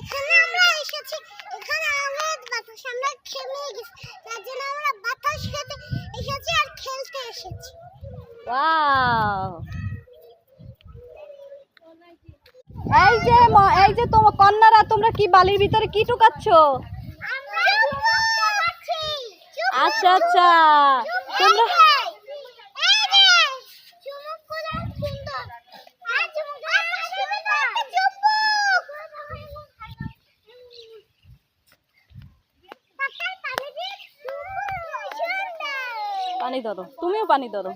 এখানে আমরা এসেছি, এখানে অনেক বাতাস, আমরা ঘেমে গেছি, তার জন্য আমরা বাতাস খেতে এসেছি আর খেলতে এসেছি। ওয়াও, এই যে তোমার কন্যারা, তোমরা কি বালির ভিতরে কি টুকাচ্ছ? আমরা চুমুক দেওয়াচ্ছি। আচ্ছা আচ্ছা, তোমরা এই যে চুমুকগুলো সুন্দর। আর চুমুক পানি ধরো, তুমিও পানি ধরো।